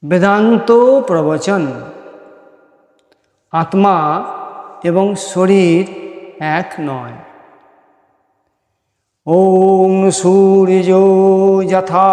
বেদান্ত প্রবচন। আত্মা এবং শরীর এক নয়। ওং সূর্যো যথা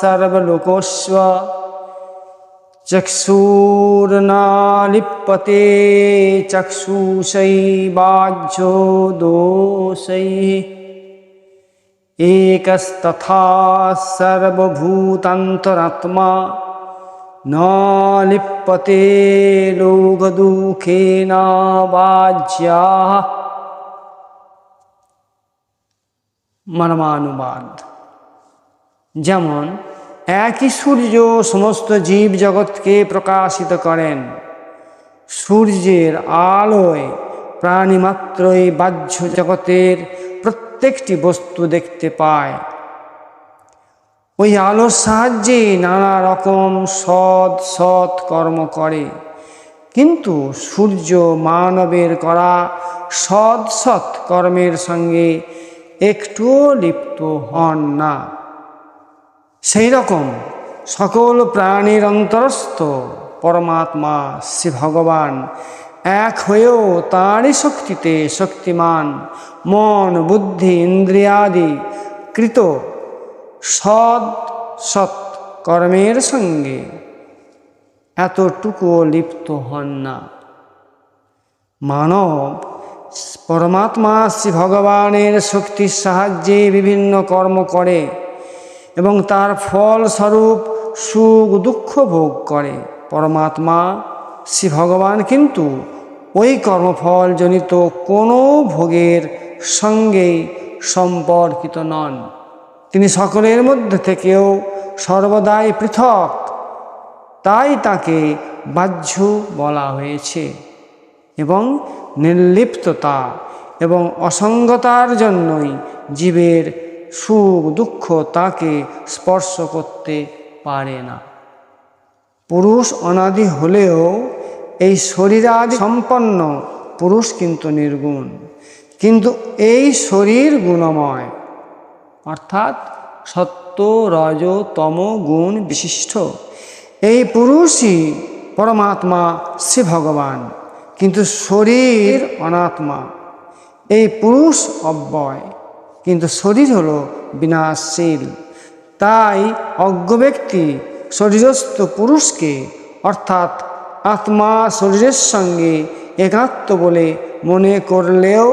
সর্বলোকস্য চক্ষুর্নালিপ্যতে চক্ষুষৈবাজ্যো দোষৈঃ একস্তথা সর্বভূতান্তরাত্মা ন লিপ্যতে লোকদুঃখেন বাজ্যাঃ। মর্মানুবাদ। যেমন একই সূর্য সমস্ত জীব জগৎকে প্রকাশিত করেন, সূর্যের আলোয় প্রাণীমাত্রই বাহ্য জগতের প্রত্যেকটি বস্তু দেখতে পায়। ওই আলোর সাহায্যে নানা রকম সৎ কর্ম করে, কিন্তু সূর্য মানবের করা সৎ কর্মের সঙ্গে একটুও লিপ্ত হন না। সেই রকম সকল প্রাণীর অন্তরস্থ পরমাত্মা শ্রী ভগবান এক হয়েও তাঁরই শক্তিতে শক্তিমান, মন বুদ্ধি ইন্দ্রিয়াদি কৃত সৎ কর্মের সঙ্গে এতটুকুও লিপ্ত হন না। মানব পরমাত্মা শ্রী ভগবানের শক্তির সাহায্যে বিভিন্ন কর্ম করে এবং তার ফলস্বরূপ সুখ দুঃখ ভোগ করে। পরমাত্মা শ্রী ভগবান কিন্তু ওই কর্মফল জনিত কোনো ভোগের সঙ্গেই সম্পর্কিত নন। তিনি সকলের মধ্যে থেকেও সর্বদাই পৃথক, তাই তাকে বাহ্য বলা হয়েছে এবং নির্লিপ্ততা এবং অসঙ্গতার জন্যই জীবের সুখ দুঃখ তাকে স্পর্শ করতে পারে না। পুরুষ অনাদি হলেও এই শরীরাদি সম্পন্ন পুরুষ কিন্তু নির্গুণ, কিন্তু এই শরীর গুণময়, অর্থাৎ সত্য রজ তম গুণ বিশিষ্ট। এই পুরুষই পরমাত্মা শ্রী ভগবান, কিন্তু শরীর অনাত্মা। এই পুরুষ অব্যয়, কিন্তু শরীর হলো বিনাশশীল। তাই অজ্ঞ ব্যক্তি শরীরস্থ পুরুষকে অর্থাৎ আত্মা শরীরের সঙ্গে একাত্ম বলে মনে করলেও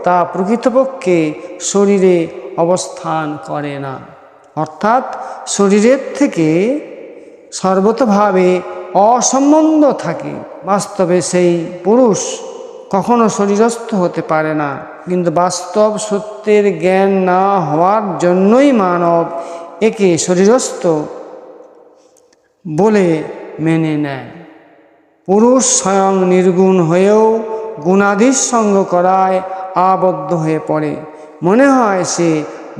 তা প্রকৃতপক্ষে শরীরে অবস্থান করে না, অর্থাৎ শরীরের থেকে সর্বতভাবে অসম্বন্ধ থাকে। বাস্তবে সেই পুরুষ কখনো শরীরস্থ হতে পারে না, কিন্তু বাস্তব সত্যের জ্ঞান না হওয়ার জন্যই মানব একে শরীরস্থ বলে মেনে নেয়। পুরুষ স্বয়ং নির্গুণ হয়েও গুণাদির সঙ্গ করায় আবদ্ধ হয়ে পড়ে। মনে হয় সে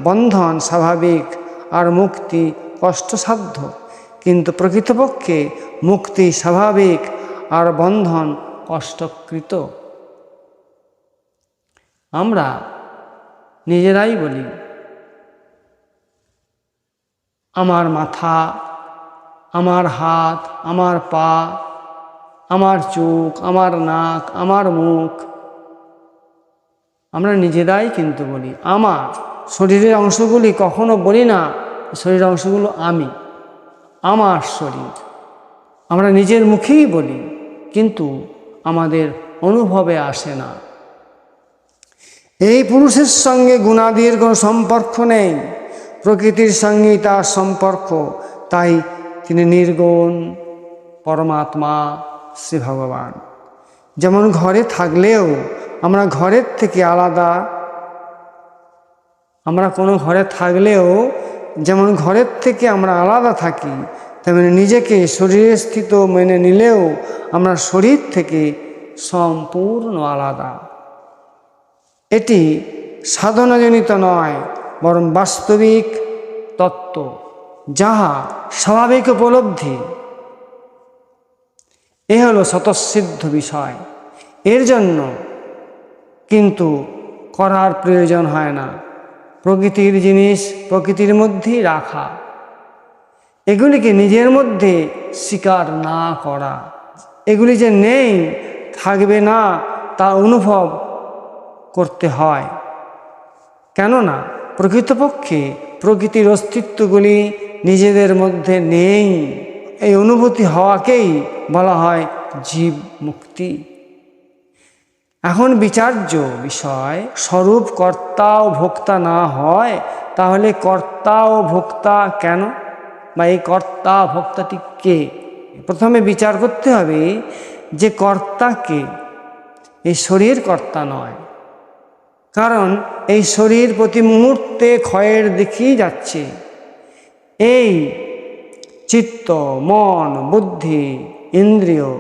বন্ধন স্বাভাবিক আর মুক্তি কষ্টসাধ্য, কিন্তু প্রকৃতপক্ষে মুক্তি স্বাভাবিক আর বন্ধন কষ্টকৃত। আমরা নিজেরাই বলি, আমার মাথা, আমার হাত, আমার পা, আমার চোখ, আমার নাক, আমার মুখ। আমরা নিজেরাই কিন্তু বলি আমার। শরীরের অংশগুলি কখনো বলি না শরীরের অংশগুলো আমি, আমার শরীর। আমরা নিজের মুখেই বলি, কিন্তু আমাদের অনুভবে আসে না। এই পুরুষের সঙ্গে গুণাদির কোনো সম্পর্ক নেই, প্রকৃতির সঙ্গেই তার সম্পর্ক। তাই তিনি নির্গুণ পরমাত্মা শ্রী ভগবান। যেমন ঘরে থাকলেও আমরা ঘরের থেকে আলাদা, আমরা কোনো ঘরে থাকলেও যেমন ঘরের থেকে আমরা আলাদা থাকি, তেমনি নিজেকে শরীরে স্থিত মেনে নিলেও আমরা শরীর থেকে সম্পূর্ণ আলাদা। এটি সাধনাজনিত নয়, বরং বাস্তবিক তত্ত্ব, যাহা স্বাভাবিক উপলব্ধি। এ হলো স্বতঃসিদ্ধ বিষয়। এর জন্য কিন্তু করার প্রয়োজন হয় না। প্রকৃতির জিনিস প্রকৃতির মধ্যেই রাখা। এগুলিকে নিজের মধ্যে স্বীকার না করা, এগুলি যে নেই, থাকবে না, তা অনুভব করতে হয়। কেননা প্রকৃতপক্ষে প্রকৃতির অস্তিত্বগুলি নিজেদের মধ্যে নেই। এই অনুভূতি হওয়াকেই বলা হয় জীব মুক্তি। এখন বিচার্য বিষয়, স্বরূপ কর্তা ও ভোক্তা না হয় তাহলে কর্তা ও ভোক্তা কেন, বা এই কর্তা ভোক্তাটি কে? প্রথমে বিচার করতে হবে যে কর্তা কে। এই শরীর কর্তা নয়, কারণ এই শরীর প্রতি মুহূর্তে ক্ষয়ের দিকেই যাচ্ছে। এই চিত্ত, মন, বুদ্ধি, ইন্দ্রিয়,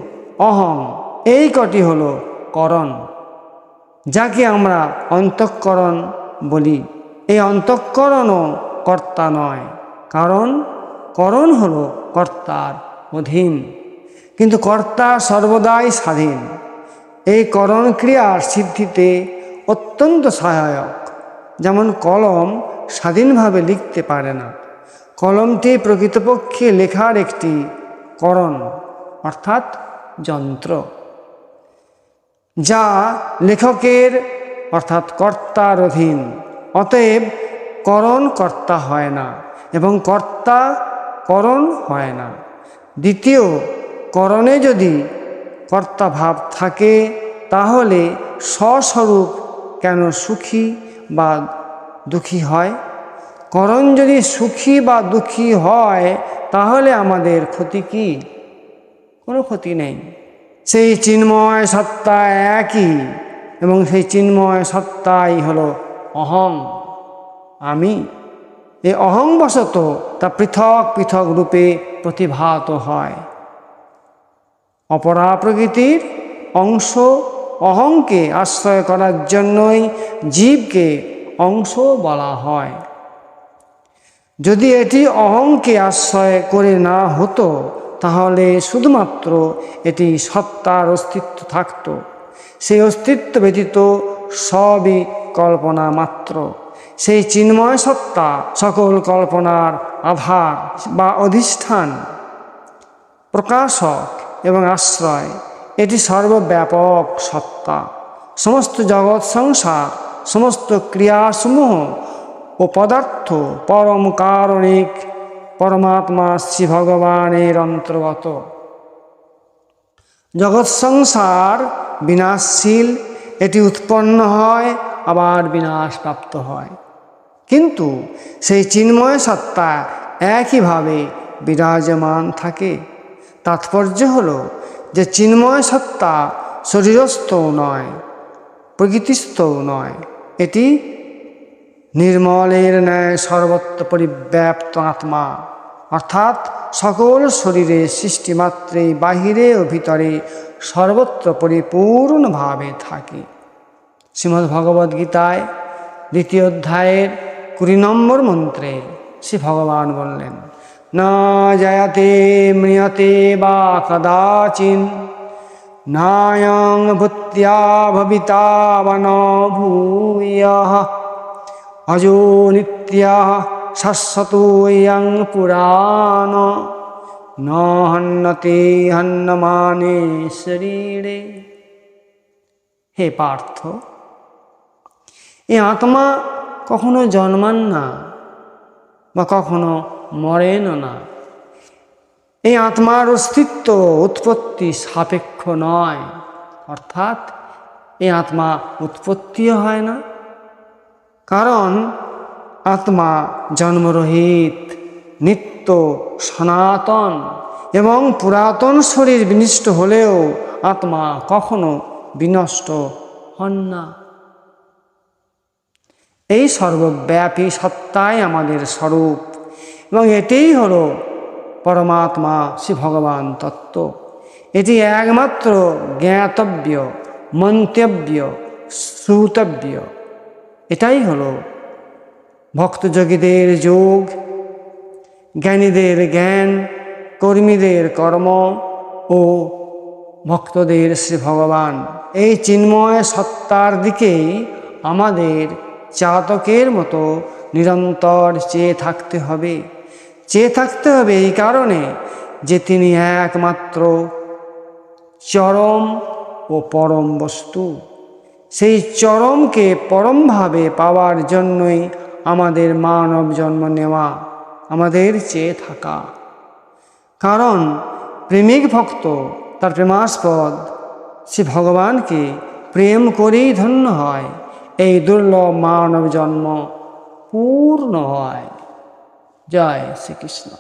অহং, এই কটি হলো করণ, যাকে আমরা অন্তঃকরণ বলি। এই অন্তঃকরণও কর্তা নয়, কারণ করণ হলো কর্তার অধীন, কিন্তু কর্তা সর্বদাই স্বাধীন। এই করণ ক্রিয়ার সিদ্ধিতে অত্যন্ত সহায়ক। যেমন কলম স্বাধীনভাবে লিখতে পারে না, কলমটি প্রকৃতপক্ষে লেখার একটি করণ অর্থাৎ যন্ত্র, যা লেখকের অর্থাৎ কর্তার অধীন। অতএব করণ কর্তা হয় না এবং কর্তা করণ হয় না। দ্বিতীয়, করণে যদি কর্তা ভাব থাকে তাহলে স্বস্বরূপ কেন সুখী বা দুঃখী হয়? করণ যদি সুখী বা দুঃখী হয় তাহলে আমাদের ক্ষতি কি? কোনো ক্ষতি নেই। সেই চিন্ময় সত্তা একই, এবং সেই চিন্ময় সত্তাই হলো অহং, আমি। এই অহংবশত তা পৃথক পৃথক রূপে প্রতিভাত হয়। অপরা প্রকৃতির অংশ অহংকে আশ্রয় করার জন্যই জীবকে অংশ বলা হয়। যদি এটি অহংকে আশ্রয় করে না হতো তাহলে শুধুমাত্র এটি সত্তার অস্তিত্ব থাকত। সেই অস্তিত্ব ব্যতীত সবই কল্পনা মাত্র। সেই চিন্ময় সত্তা সকল কল্পনার আধার বা অধিষ্ঠান, প্রকাশক এবং আশ্রয়। এটি সর্বব্যাপক সত্তা। সমস্ত জগৎ সংসার, সমস্ত ক্রিয়াসমূহ ও পদার্থ পরম কারণিক পরমাত্মা শ্রী ভগবানের অন্তর্গত। জগৎ সংসার বিনাশশীল, এটি উৎপন্ন হয় আবার বিনাশপ্রাপ্ত হয়, কিন্তু সেই চিন্ময় সত্তা একইভাবে বিরাজমান থাকে। তাৎপর্য হলো যে চিন্ময় সত্তা শরীরস্থও নয়, প্রকৃতিস্থও নয়, এটি নির্মলের ন্যায় সর্বত্র পরিব্যাপ্ত আত্মা, অর্থাৎ সকল শরীরে সৃষ্টিমাত্রে বাহিরে ও ভিতরে সর্বত্র পরিপূর্ণভাবে থাকে। শ্রীমদ্ভগবদ্গীতায় 2য় অধ্যায়ের 20 নম্বর মন্ত্রে শ্রী ভগবান বললেন, না জয়তে ম্রিয়তে বা কদাচিন, নায়ং ভূত্যা ভবিতা বা ন ভূয়ঃ, অজো নিত্যঃ শাশ্বতোऽয়ং পুরাণ, ন হন্যতে হন্যমানে শরীরে। হে পার্থ, এই আত্মা কখনো জন্মান না বা কখনো মরেন না। এই আত্মার অস্তিত্ব উৎপত্তি সাপেক্ষ নয়, অর্থাৎ এই আত্মা উৎপত্তিও হয় না, কারণ আত্মা জন্মরহিত, নিত্য, সনাতন এবং পুরাতন। শরীর বিনষ্ট হলেও আত্মা কখনো বিনষ্ট হন না। এই সর্বব্যাপী সত্তাই আমাদের স্বরূপ, এবং এটিই হলো পরমাত্মা শ্রী ভগবান তত্ত্ব। এটি একমাত্র জ্ঞাতব্য, মন্তব্য, শ্রুতব্য। এটাই হলো ভক্তযোগীদের যোগ, জ্ঞানীদের জ্ঞান, কর্মীদের কর্ম ও ভক্তদের শ্রী ভগবান। এই চিন্ময় সত্তার দিকেই আমাদের চাতকের মতো নিরন্তর চেয়ে থাকতে হবে। চেয়ে থাকতে হবে এই কারণে যে তিনি একমাত্র চরম ও পরম বস্তু। সেই চরমকে পরমভাবে পাওয়ার জন্যই আমাদের মানব জন্ম নেওয়া, আমাদের চেয়ে থাকা। কারণ প্রেমিক ভক্ত তার প্রেমাস্পদ সে ভগবানকে প্রেম করেই ধন্য হয়, এই দুর্লভ মানব জন্ম পূর্ণ হয়। জয় শ্রীকৃষ্ণ।